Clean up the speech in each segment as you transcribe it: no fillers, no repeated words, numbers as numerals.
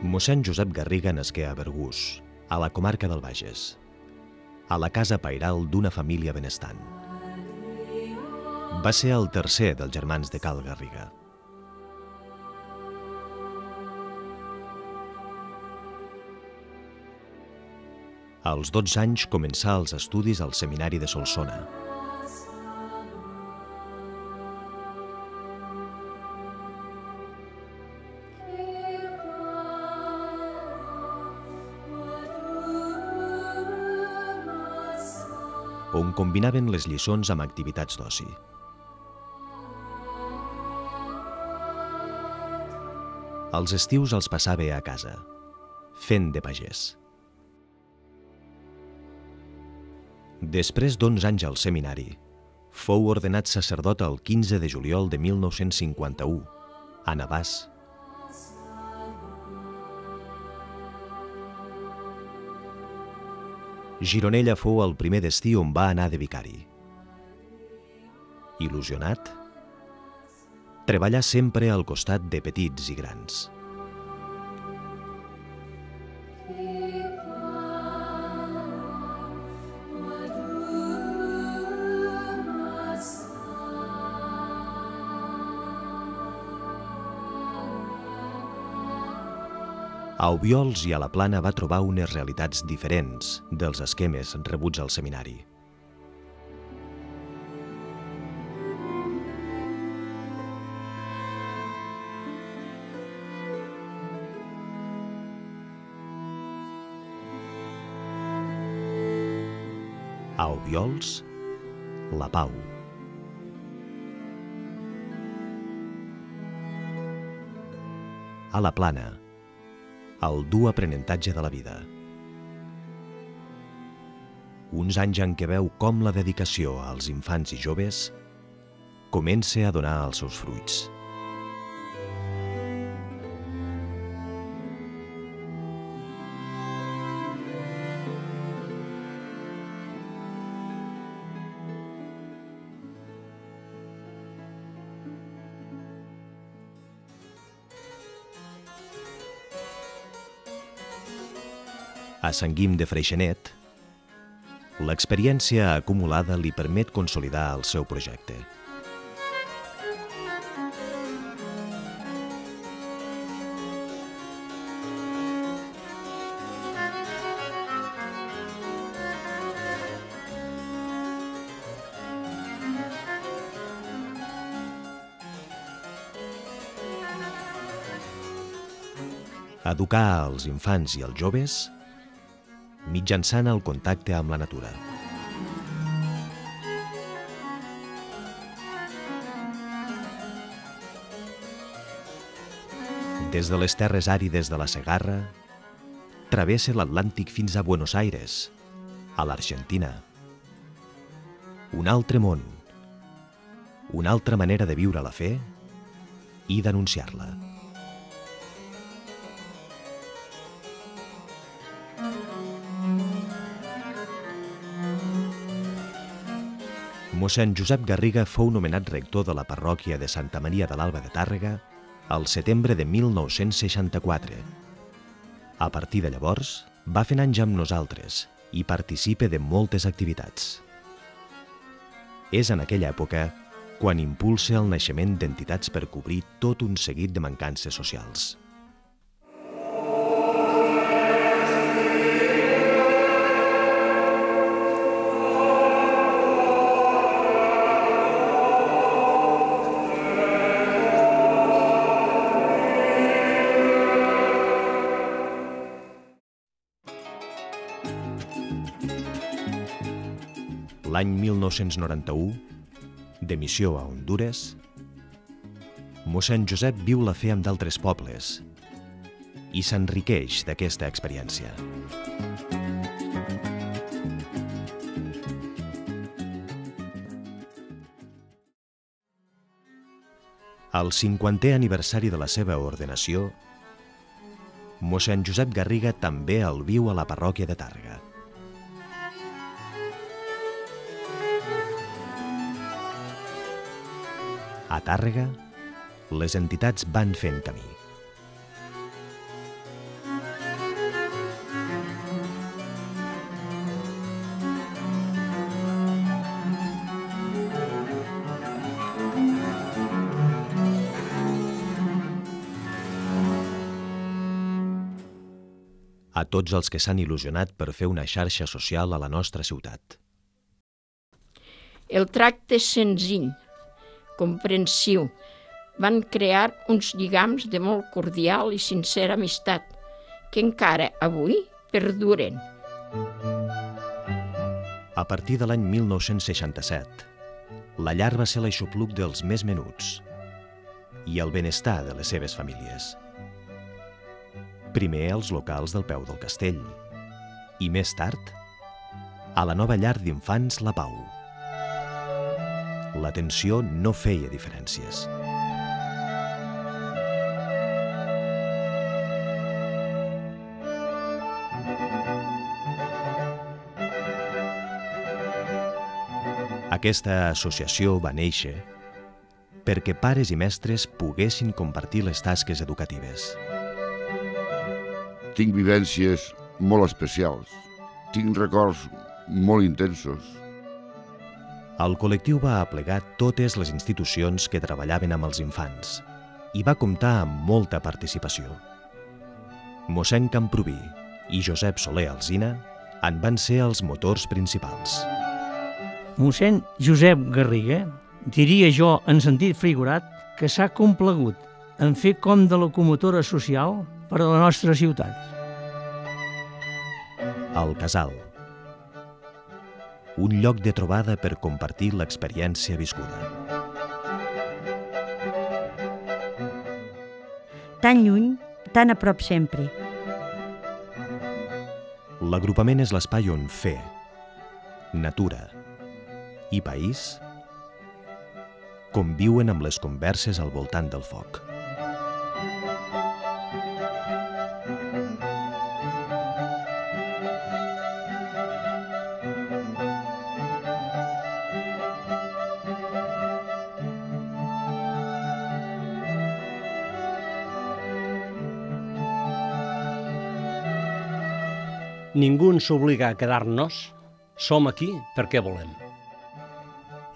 Mossèn Josep Garriga nasqué a Bergús, a la comarca del Bages, a la casa pairal d'una família benestant. Va ser el tercer dels germans de Cal Garriga. Als 12 anys començà els estudis al seminari de Solsona. On combinaven les lliçons amb activitats d'oci. Els estius els passava a casa, fent de pagès. Després d'11 anys al seminari, fou ordenat sacerdot el 15 de juliol de 1951, a Navàs. Gironella fou el primer destí on va anar de vicari. Il·lusionat, treballà sempre al costat de petits i grans. A Obiols i a la Plana va trobar unes realitats diferents dels esquemes rebuts al seminari. A Obiols, la pau. A la Plana, el dur aprenentatge de la vida. Uns anys en què veu com la dedicació als infants i joves comença a donar els seus fruits. A Sant Guim de Freixenet, l'experiència acumulada li permet consolidar el seu projecte. Educar els infants i els joves mitjançant el contacte amb la natura. Des de les terres àrides de la Segarra, travessa l'Atlàntic fins a Buenos Aires, a l'Argentina. Un altre món, una altra manera de viure la fe i d'anunciar-la. Mossèn Josep Garriga fou nomenat rector de la parròquia de Santa Maria de l'Alba de Tàrrega al setembre de 1964. A partir de llavors, va fent anys amb nosaltres i participa de moltes activitats. És en aquella època quan impulsa el naixement d'entitats per cobrir tot un seguit de mancances socials. L'any 1991, de missió a Hondures, mossèn Josep viu la fe amb d'altres pobles i s'enriqueix d'aquesta experiència. Al 50è aniversari de la seva ordenació, mossèn Josep Garriga també el viu a la parròquia de Tàrrega. A Tàrrega, les entitats van fent camí. a tots els que s'han il·lusionat per fer una xarxa social a la nostra ciutat. El tracte és senzill, comprensiu. Van crear uns lligams de molt cordial i sincera amistat, que encara avui perduren. A partir de l'any 1967, la llar va ser l'aixopluc dels més menuts i el benestar de les seves famílies. Primer als locals del peu del castell i més tard a la nova llar d'infants La Pau. L'atenció no feia diferències. Aquesta associació va néixer perquè pares i mestres poguessin compartir les tasques educatives. Tinc vivències molt especials, tinc records molt intensos. El col·lectiu va aplegar totes les institucions que treballaven amb els infants i va comptar amb molta participació. Mossèn Camproví i Josep Soler Alsina en van ser els motors principals. Mossèn Josep Garriga, diria jo en sentit figurat, que s'ha complagut en fer com de locomotora social per a la nostra ciutat. El Casal. Un lloc de trobada per compartir l'experiència viscuda. Tan lluny, tan a prop sempre. L'agrupament és l'espai on fer, natura i país conviuen amb les converses al voltant del foc. Ningú ens obliga a quedar-nos, som aquí perquè volem.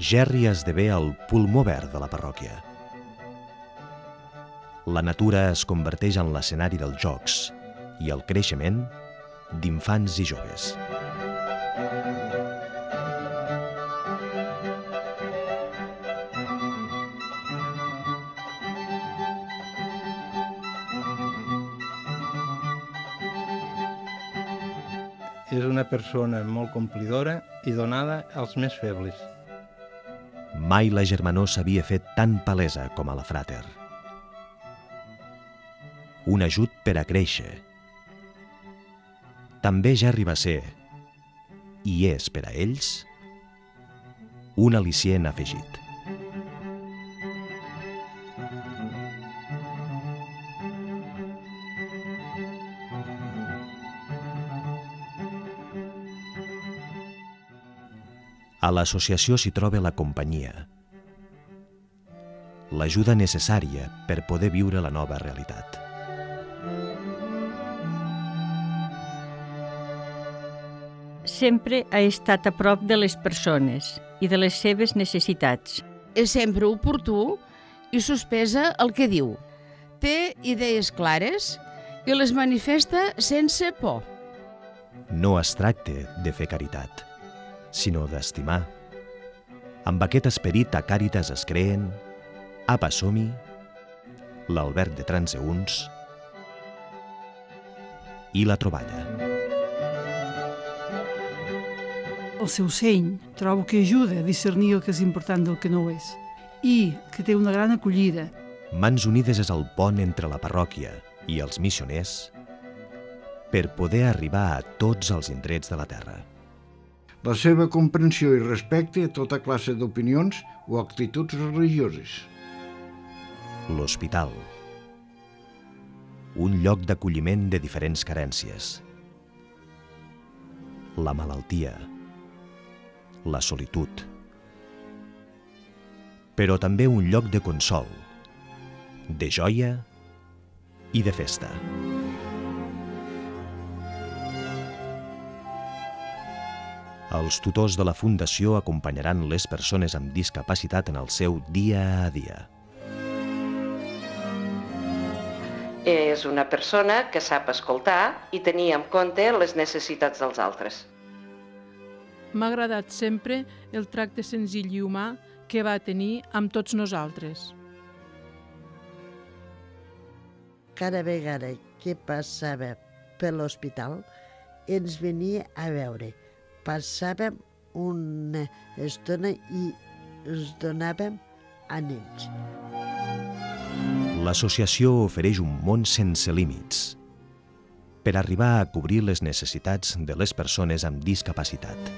Gerri esdevé el pulmó verd de la parròquia. La natura es converteix en l'escenari dels jocs i el creixement d'infants i joves. És una persona molt complidora i donada als més febles. Mai la germanor s'havia fet tan palesa com a la Fràter. Un ajut per a créixer. També Gerri va ser, i és per a ells, un al·licient afegit. A l'associació s'hi troba la companyia, l'ajuda necessària per poder viure la nova realitat. Sempre ha estat a prop de les persones i de les seves necessitats. És sempre oportú i sospesa el que diu. Té idees clares i les manifesta sense por. No es tracta de fer caritat, sinó d'estimar. Amb aquest esperit a Càritas es creen Apa Som-hi, l'Alberg de Transeünts i La Troballa. El seu seny trobo que ajuda a discernir el que és important del que no ho és i que té una gran acollida. Mans Unides és el pont entre la parròquia i els missioners per poder arribar a tots els indrets de la terra. La seva comprensió i respecte a tota classe d'opinions o actituds religioses. L'hospital. Un lloc d'acolliment de diferents carències. La malaltia. La solitud. Però també un lloc de consol, de joia i de festa. Els tutors de la Fundació acompanyaran les persones amb discapacitat en el seu dia a dia. És una persona que sap escoltar i tenir en compte les necessitats dels altres. M'ha agradat sempre el tracte senzill i humà que va tenir amb tots nosaltres. Cada vegada que passava per l'hospital ens venia a veure. Passàvem una estona i ens donàvem ànims. L'associació ofereix un món sense límits per arribar a cobrir les necessitats de les persones amb discapacitat.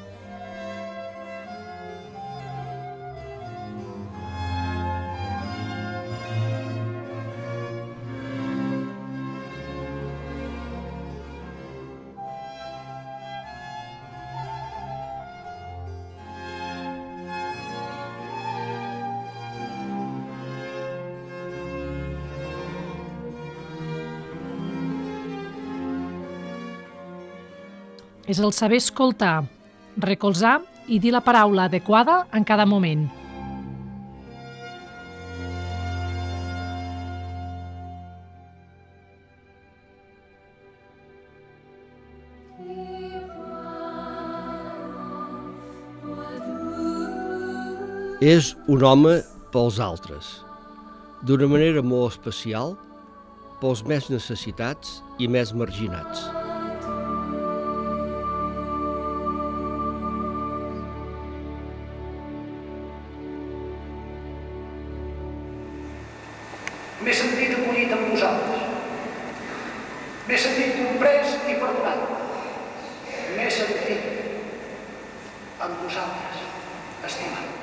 És el saber escoltar, recolzar i dir la paraula adequada en cada moment. És un home pels altres, d'una manera molt especial pels més necessitats i més marginats. M'he sentit acollit amb vosaltres. M'he sentit comprès i perdonat. M'he sentit amb vosaltres, estimat.